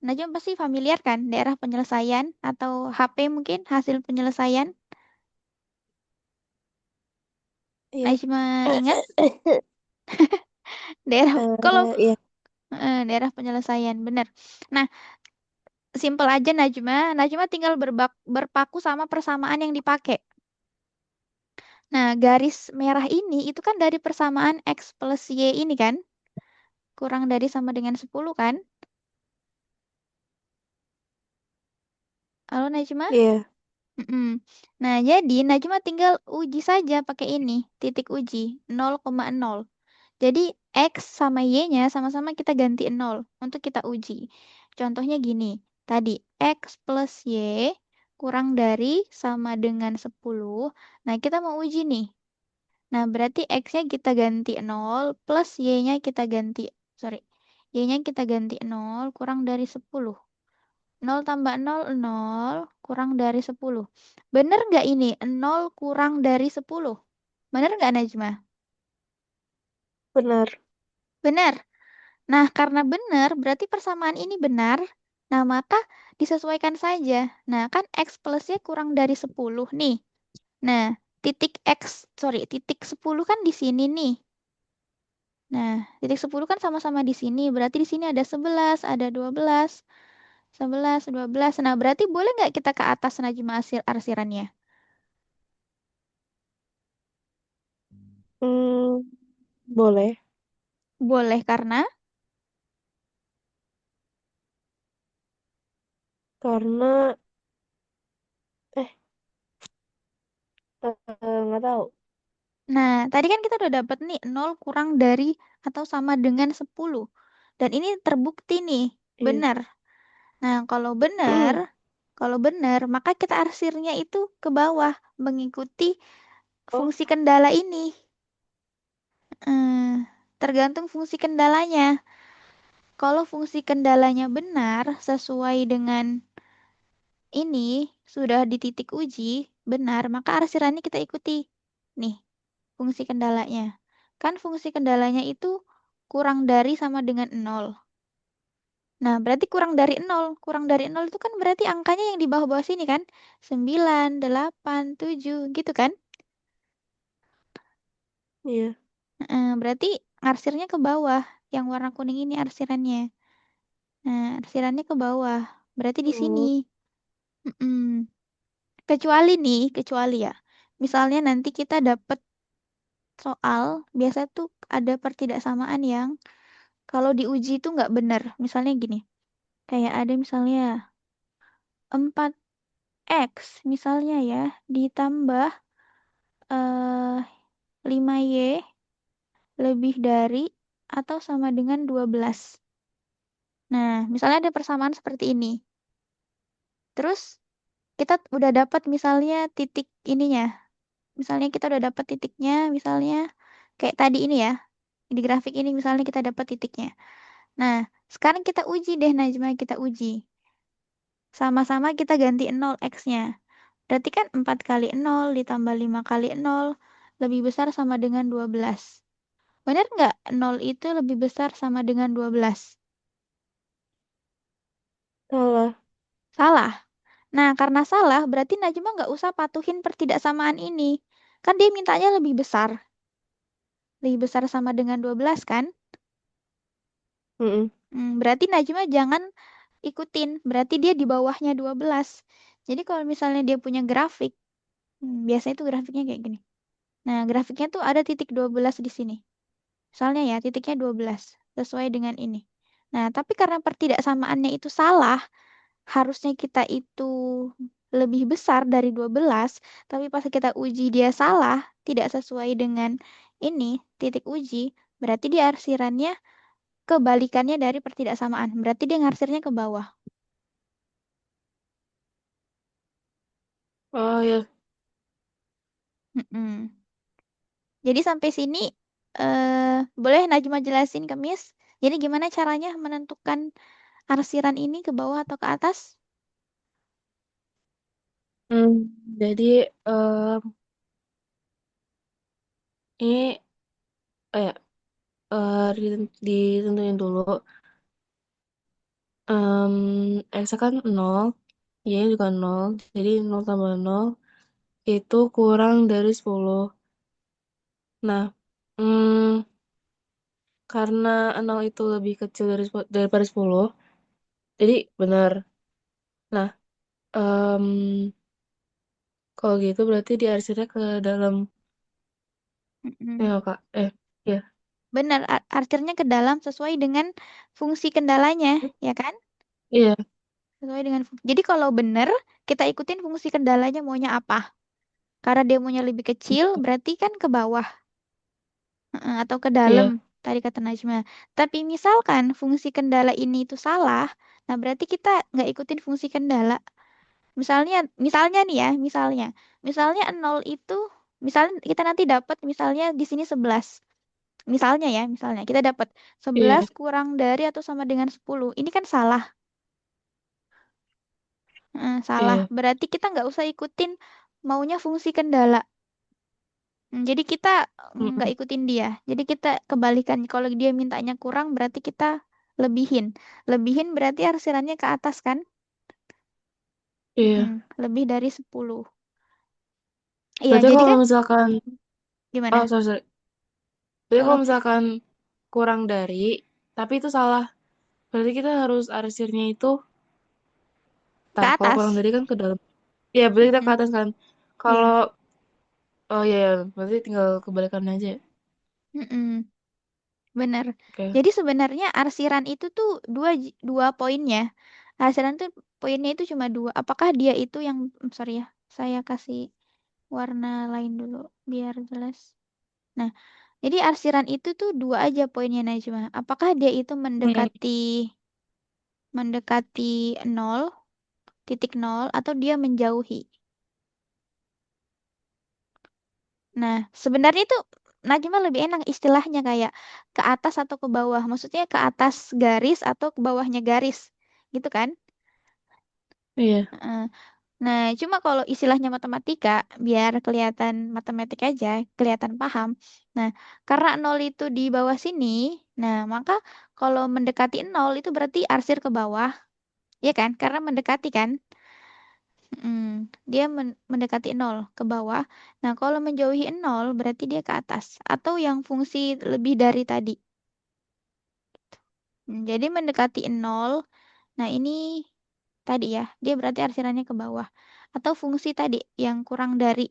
Najwa pasti familiar kan daerah penyelesaian atau HP mungkin hasil penyelesaian. Iya. Najma ingat daerah kalau Iya. daerah penyelesaian benar. Nah, simpel aja Najma. Najma tinggal berpaku sama persamaan yang dipakai. Nah, garis merah ini itu kan dari persamaan X plus Y ini kan. Kurang dari sama dengan 10 kan. Halo Najma? Iya. Mm-mm. Nah, jadi Najma tinggal uji saja pakai ini, titik uji 0,0. Jadi X sama Y-nya sama-sama kita ganti 0 untuk kita uji. Contohnya gini, tadi X plus Y kurang dari sama dengan 10. Nah, kita mau uji nih. Nah, berarti X-nya kita ganti 0 plus Y-nya kita ganti, sorry, Y-nya kita ganti 0 kurang dari 10. 0 tambah 0, 0 kurang dari 10. Bener nggak ini? 0 kurang dari 10. Bener nggak Najma? Benar. Bener. Nah, karena benar, berarti persamaan ini benar. Nah, maka disesuaikan saja. Nah, kan X plusnya kurang dari 10 nih. Nah, titik X, sorry, titik 10 kan di sini nih. Nah, titik 10 kan sama-sama di sini. Berarti di sini ada 11, ada 12, 11, 12. Nah, berarti boleh nggak kita ke atas Najma arsirannya? Hmm, boleh. Boleh karena Karena eh nggak tahu. nah, tadi kan kita udah dapat nih 0 kurang dari atau sama dengan 10. Dan ini terbukti nih, Iya. benar. Nah, kalau benar, maka kita arsirnya itu ke bawah mengikuti Oh, fungsi kendala ini. Tergantung fungsi kendalanya. Kalau fungsi kendalanya benar sesuai dengan ini sudah di titik uji, benar, maka arsirannya kita ikuti. Nih, fungsi kendalanya. Kan fungsi kendalanya itu kurang dari sama dengan 0. Nah, berarti kurang dari 0. Kurang dari 0 itu kan berarti angkanya yang di bawah-bawah sini kan. 9, 8, 7, gitu kan. iya. Berarti arsirnya ke bawah. Yang warna kuning ini arsirannya. Nah, arsirannya ke bawah. Berarti di sini. Oh, Mm-mm. Kecuali nih, kecuali ya. Misalnya nanti kita dapat soal, biasa tuh ada pertidaksamaan yang kalau diuji itu nggak benar. Misalnya gini, kayak ada misalnya 4x misalnya ya, ditambah 5y lebih dari atau sama dengan 12. Nah, misalnya ada persamaan seperti ini. Terus kita udah dapat misalnya titik ininya. Misalnya kita udah dapat titiknya, misalnya kayak tadi ini ya. Di grafik ini misalnya kita dapat titiknya. Nah, sekarang kita uji deh Najma, kita uji. Sama-sama kita ganti 0 x-nya. Berarti kan 4 kali 0 ditambah 5 kali 0 lebih besar sama dengan 12. Benar nggak 0 itu lebih besar sama dengan 12? salah. Salah. Nah, karena salah, berarti Najma nggak usah patuhin pertidaksamaan ini. Kan dia mintanya lebih besar. Lebih besar sama dengan 12 kan? Mm-mm. Berarti Najma jangan ikutin. Berarti dia di bawahnya 12. Jadi kalau misalnya dia punya grafik, biasanya itu grafiknya kayak gini. Nah, grafiknya tuh ada titik 12 di sini. Misalnya ya, titiknya 12. Sesuai dengan ini. Nah, tapi karena pertidaksamaannya itu salah, harusnya kita itu lebih besar dari 12, tapi pas kita uji dia salah, tidak sesuai dengan ini, titik uji, berarti dia arsirannya kebalikannya dari pertidaksamaan. Berarti dia ngarsirnya ke bawah. Oh ya. Mm-mm. Jadi sampai sini boleh Najma jelasin ke Miss? Jadi gimana caranya menentukan arsiran ini ke bawah atau ke atas? Hmm, jadi em, ini ya. ditentuin dulu. X kan nol, Y juga nol. Jadi nol tambah nol itu kurang dari 10. Nah, hmm, karena nol itu lebih kecil daripada 10, jadi benar. Nah, em, kalau gitu berarti diarsirnya ke dalam, Mm-mm. ya Kak. Ya, Benar, artirnya ke dalam sesuai dengan fungsi kendalanya, ya kan? iya, Sesuai dengan jadi kalau benar kita ikutin fungsi kendalanya maunya apa. Karena dia maunya lebih kecil, berarti kan ke bawah. Atau ke dalam, iya, tadi kata Najma. Tapi misalkan fungsi kendala ini itu salah, nah berarti kita nggak ikutin fungsi kendala. Misalnya, misalnya nih ya, misalnya nol itu, misalnya kita nanti dapat misalnya di sini 11. Misalnya ya, misalnya kita dapat iya, 11 kurang dari atau sama dengan 10. Ini kan salah. Salah. iya. Berarti kita nggak usah ikutin maunya fungsi kendala. Jadi kita nggak Mm-mm. ikutin dia. Jadi kita kebalikan. Kalau dia mintanya kurang, berarti kita lebihin. Lebihin berarti arsirannya ke atas kan? Iya. Lebih dari 10. Iya, Berarti jadi kalau kan misalkan, oh gimana? sorry, sorry. Berarti Kalau kalau misalkan kurang dari, tapi itu salah. Berarti kita harus arsirnya itu, ke kalau kurang atas. dari kan ke dalam. Iya, berarti kita ke Mm-mm. atas kan. Iya. Kalau, oh iya, iya, berarti tinggal kebalikan aja ya. Mm-mm. Benar. Oke. Jadi sebenarnya arsiran itu tuh dua poinnya. Arsiran tuh poinnya itu cuma dua. Apakah dia itu yang sorry ya, saya kasih warna lain dulu biar jelas. Nah, jadi arsiran itu tuh dua aja poinnya Najma. Apakah dia itu Hmm, mendekati nol, titik nol, atau dia menjauhi? Nah, sebenarnya itu Najma lebih enak istilahnya kayak ke atas atau ke bawah. Maksudnya ke atas garis atau ke bawahnya garis. Gitu kan? iya. Heeh. Nah, cuma kalau istilahnya matematika, biar kelihatan matematik aja, kelihatan paham. Nah, karena nol itu di bawah sini, nah maka kalau mendekati nol itu berarti arsir ke bawah, ya kan? Karena mendekati kan? Dia mendekati nol ke bawah. Nah, kalau menjauhi nol berarti dia ke atas. Atau yang fungsi lebih dari tadi. Jadi mendekati nol, nah ini tadi ya, dia berarti arsirannya ke bawah. Atau fungsi tadi yang kurang dari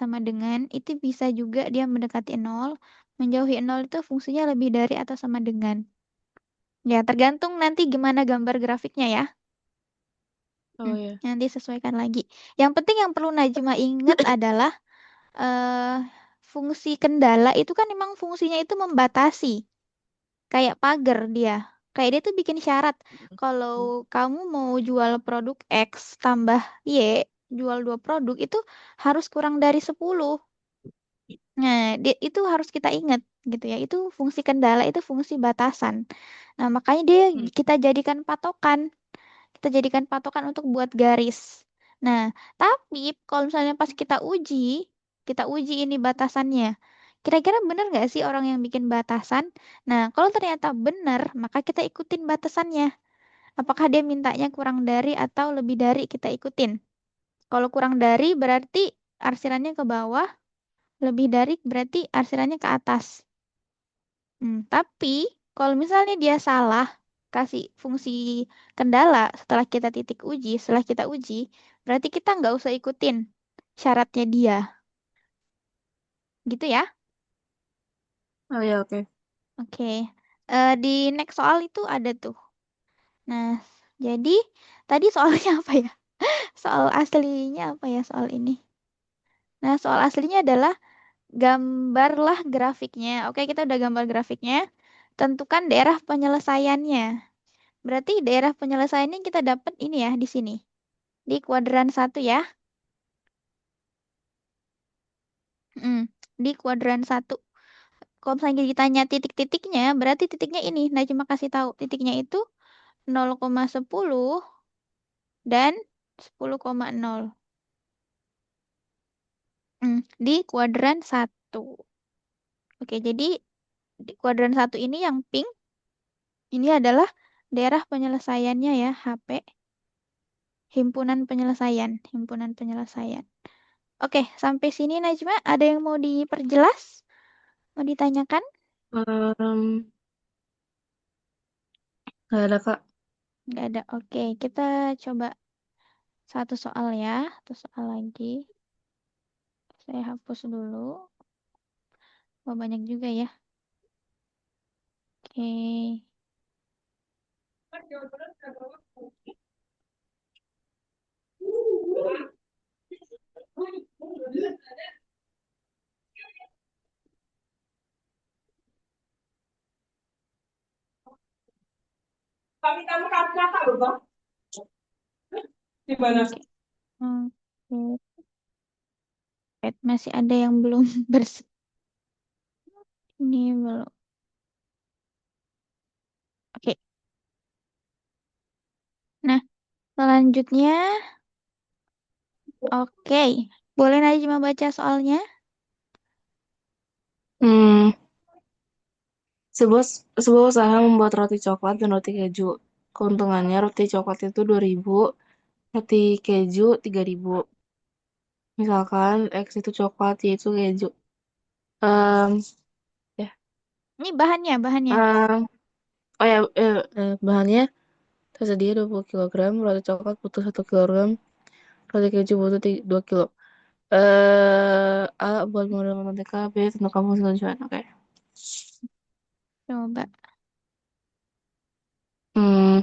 sama dengan itu bisa juga dia mendekati nol, menjauhi nol itu fungsinya lebih dari atau sama dengan. Ya, tergantung nanti gimana gambar grafiknya ya. Oh iya. Nanti sesuaikan lagi. Yang penting yang perlu Najma ingat adalah eh, fungsi kendala itu kan memang fungsinya itu membatasi, kayak pagar dia. Kayak dia tuh bikin syarat kalau kamu mau jual produk X tambah Y, jual dua produk itu harus kurang dari 10. Nah, itu harus kita ingat gitu ya. Itu fungsi kendala, itu fungsi batasan. Nah, makanya dia Hmm. kita jadikan patokan. Kita jadikan patokan untuk buat garis. Nah, tapi kalau misalnya pas kita uji ini batasannya. Kira-kira benar nggak sih orang yang bikin batasan? Nah, kalau ternyata benar, maka kita ikutin batasannya. Apakah dia mintanya kurang dari atau lebih dari kita ikutin. Kalau kurang dari berarti arsirannya ke bawah, lebih dari berarti arsirannya ke atas. Tapi kalau misalnya dia salah kasih fungsi kendala setelah kita uji, berarti kita nggak usah ikutin syaratnya dia, gitu ya. Oh ya, oke. Oke. Di next soal itu ada tuh. Nah, jadi tadi soalnya apa ya? Soal aslinya apa ya soal ini? Nah, soal aslinya adalah gambarlah grafiknya. Oke, kita udah gambar grafiknya. Tentukan daerah penyelesaiannya. Berarti daerah penyelesaiannya kita dapat ini ya di sini. Di kuadran satu ya. Mm, di kuadran satu. Kalau misalnya ditanya titik-titiknya, berarti titiknya ini. Nah, cuma kasih tahu titiknya itu 0,10 dan 10,0. Di kuadran satu. Oke, jadi Di kuadran satu ini yang pink, ini adalah daerah penyelesaiannya ya, HP. Himpunan penyelesaian. Oke, sampai sini Najma, ada yang mau diperjelas? Mau ditanyakan? Em, nggak ada Kak. Nggak ada. Oke, kita coba satu soal ya. Satu soal lagi. Saya hapus dulu. Oh, banyak juga ya. Oke. Oke. Oke. Masih ada yang belum bersih. Ini belum. Oke. Nah, selanjutnya. Oke. Boleh Najma baca soalnya? Hmm, sebuah sebuah usaha membuat roti coklat dan roti keju. Keuntungannya roti coklat itu 2.000, roti keju 3.000. Misalkan X itu coklat, Y itu keju. Em, ya. Ini bahannya. Em, oh ya, bahannya tersedia 20 kg, roti coklat butuh 1 kg, roti keju butuh 2 kilo. A buat modal mantika, B tentukan fungsi tujuan. Oke. Coba. Hmm,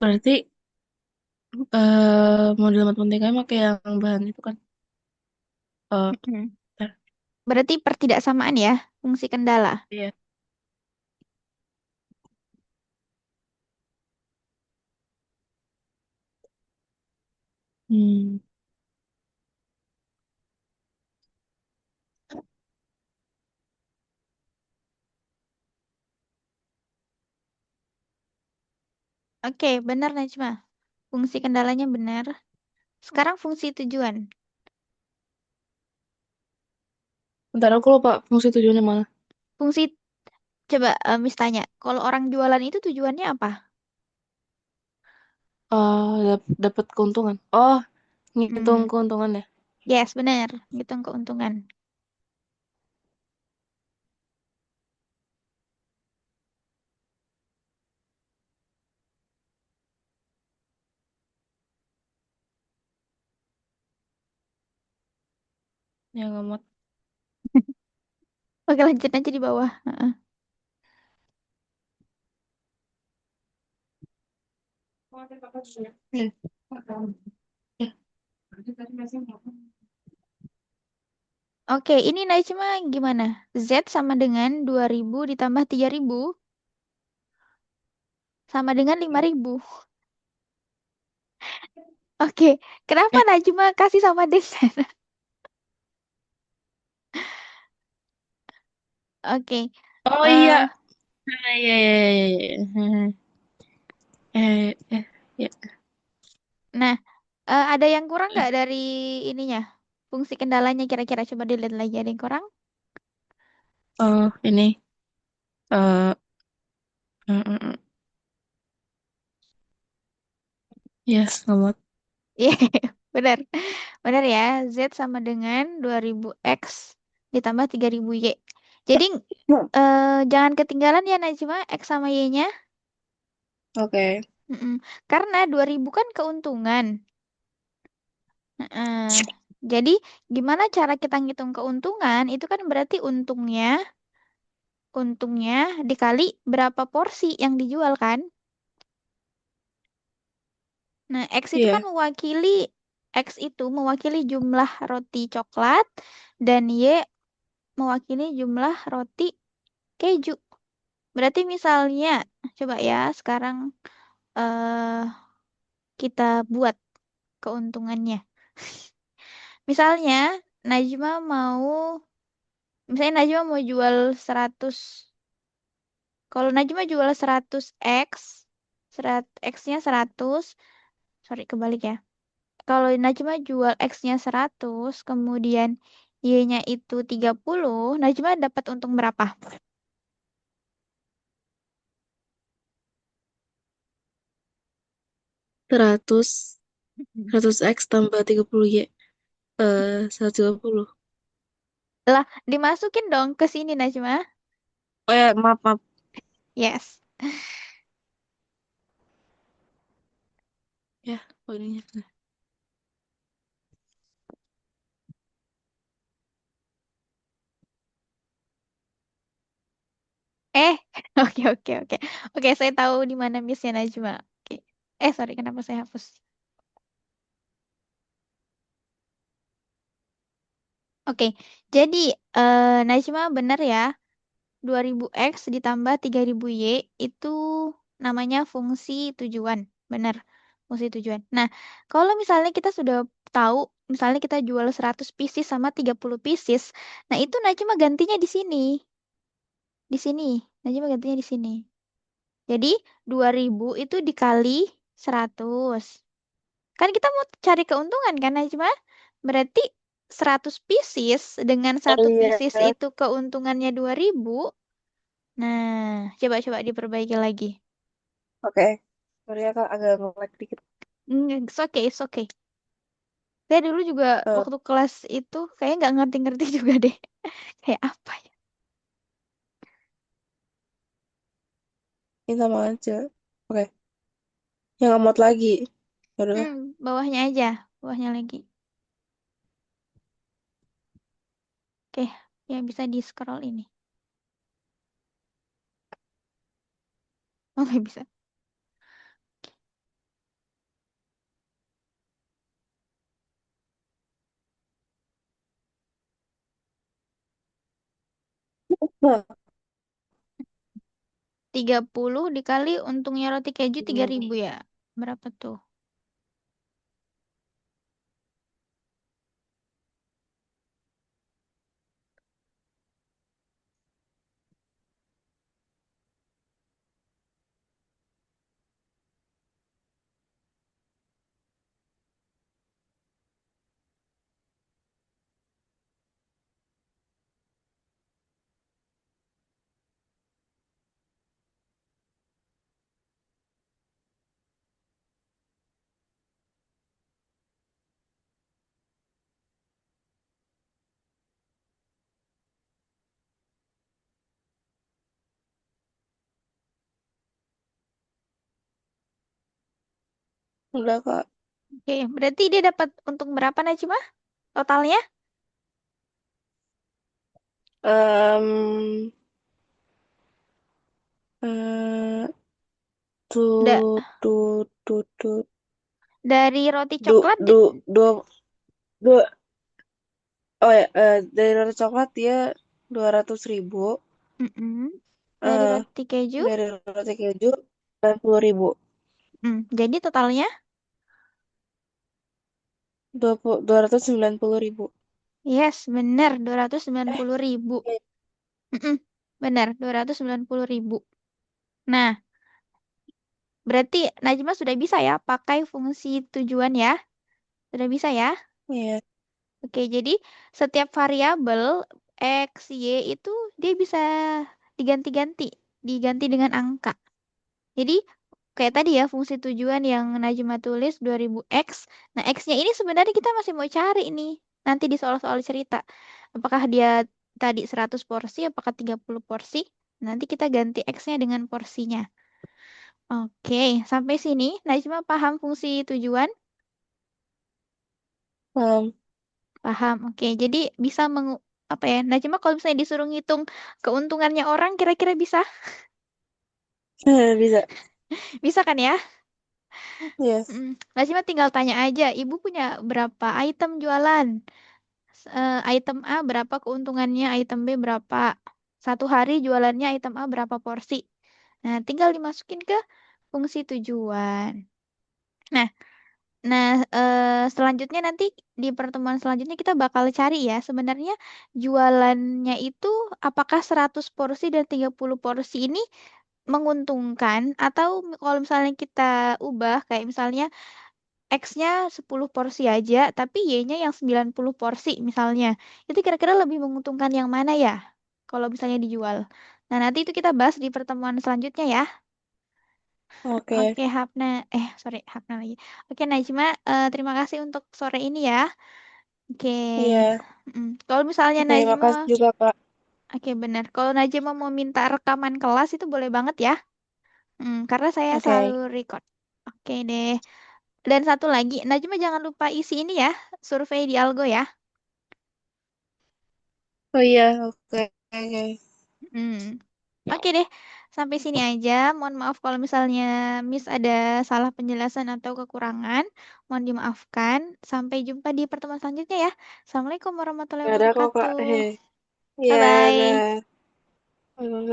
berarti model matematika pakai yang bahan itu kan. Eh, Mm-mm. bentar. Berarti pertidaksamaan ya, fungsi kendala. Iya. Hmm. Oke, benar Najma. Fungsi kendalanya benar. Sekarang fungsi tujuan. Bentar aku lupa fungsi tujuannya mana. Fungsi, coba Miss tanya. Kalau orang jualan itu tujuannya apa? Dapat keuntungan. Oh, ngitung Hmm, keuntungan ya. yes, benar. Hitung keuntungan. Yang amat. Oke, lanjut aja di bawah. Heeh. Ya. Ya. Oke, ini Najma gimana? Z sama dengan 2.000 ditambah 3.000 sama dengan 5.000. Oke, kenapa Eh, Najma kasih sama dengan? Oke. oh iya. eh Iya, iya, iya, iya, iya. Ya. nah, ada yang kurang nggak dari ininya? Fungsi kendalanya kira-kira coba dilihat lagi ada yang kurang? Oh, ini. eh mm, mm, mm. Yes, amat. Iya, benar. Benar ya. Z sama dengan 2.000 X ditambah 3.000 Y. Jadi jangan ketinggalan ya Najma X sama Y-nya. Oke. Mm-mm. Karena 2.000 kan keuntungan. Heeh. Jadi gimana cara kita ngitung keuntungan? Itu kan berarti untungnya dikali berapa porsi yang dijual kan? Nah, Iya. X itu mewakili jumlah roti coklat dan Y mewakili jumlah roti keju. Berarti misalnya, coba ya sekarang eh kita buat keuntungannya. Misalnya Najma mau, misalnya Najma mau jual 100, kalau Najma jual 100 X, X-nya 100, sorry kebalik ya. Kalau Najma jual X-nya 100, kemudian Y-nya itu 30, Najma dapat untung berapa? 100, Mm. 100x tambah 30y. 120. Lah, dimasukin dong ke sini Najma. Oh ya, maaf, maaf. Yes. Ya, poinnya. Eh, oke oke oke. Oke, saya tahu di mana missnya Najma. Oke. Sorry, kenapa saya hapus? Oke, jadi Najma benar ya. 2000X ditambah 3000Y itu namanya fungsi tujuan. Benar, fungsi tujuan. Nah, kalau misalnya kita sudah tahu, misalnya kita jual 100 pieces sama 30 pieces, nah itu Najma gantinya di sini. Di sini. Najma gantinya di sini. Jadi 2000 itu dikali 100. Kan kita mau cari keuntungan kan Najma? Berarti 100 pieces dengan Oh satu iya. pieces itu keuntungannya 2000. Nah, coba-coba diperbaiki lagi. Oke. Sorry ya, Kak, agak nge-lag dikit. It's okay, it's okay. Saya dulu juga Eh, waktu kelas itu kayak nggak ngerti-ngerti juga deh. Kayak apa ya? ini sama aja. Oke. Yang ngemot lagi. Ya udah. Bawahnya aja. Bawahnya lagi. Oke, ya bisa di-scroll ini. Oh, nggak bisa. Nah, 30 dikali untungnya roti keju 3000 ya. Berapa tuh? udah, Kak. Oke, berarti dia dapat untung berapa Najma? Totalnya? Em, eh, Da- tuh, tuh, tuh, tuh. dari roti Du, coklat du, dua, dua. Oh ya, dari roti coklat dia 200.000. Mm-mm. Dari Eh, roti keju? dari roti keju 90.000. Jadi totalnya? 290.000. Yes, benar 290.000. Eh, Mm-mm. Benar 290.000. Nah, berarti Najma sudah bisa ya pakai fungsi tujuan ya? Sudah bisa ya? iya. Oke, jadi setiap variabel X, Y itu dia bisa diganti-ganti, diganti dengan angka. Jadi kayak tadi ya fungsi tujuan yang Najma tulis 2000X. Nah, X-nya ini sebenarnya kita masih mau cari nih. Nanti di soal-soal cerita. Apakah dia tadi 100 porsi, apakah 30 porsi? Nanti kita ganti X-nya dengan porsinya. Oke, sampai sini Najma paham fungsi tujuan? Um, Paham. Oke, jadi bisa apa ya? Najma kalau misalnya disuruh ngitung keuntungannya orang kira-kira bisa? bisa. Bisa kan ya? Yes. Najma tinggal tanya aja, Ibu punya berapa item jualan? Item A berapa keuntungannya, item B berapa. Satu hari jualannya item A berapa porsi. Nah, tinggal dimasukin ke fungsi tujuan. Nah, Nah, selanjutnya nanti di pertemuan selanjutnya kita bakal cari ya sebenarnya jualannya itu apakah 100 porsi dan 30 porsi ini menguntungkan atau kalau misalnya kita ubah kayak misalnya X-nya 10 porsi aja tapi Y-nya yang 90 porsi misalnya. Itu kira-kira lebih menguntungkan yang mana ya kalau misalnya dijual. Nah, nanti itu kita bahas di pertemuan selanjutnya ya. Oke, Oke, sorry, Hapna lagi. Oke, Najma, terima kasih untuk sore ini ya. Oke. iya. Kalau misalnya Oke, Najma, makasih juga, Kak. oke benar. Kalau Najma mau minta rekaman kelas itu boleh banget ya. Karena saya selalu Oke. record. Oke deh. Dan satu lagi, Najma jangan lupa isi ini ya, survei di Algo ya. Oh iya, oke. Oke. Hmm. Oke deh, sampai sini aja. Mohon maaf kalau misalnya Miss ada salah penjelasan atau kekurangan. Mohon dimaafkan. Sampai jumpa di pertemuan selanjutnya ya. Assalamualaikum warahmatullahi Gak ada kok, Kak. wabarakatuh. Iya, Bye-bye. dah. Waalaikumsalam.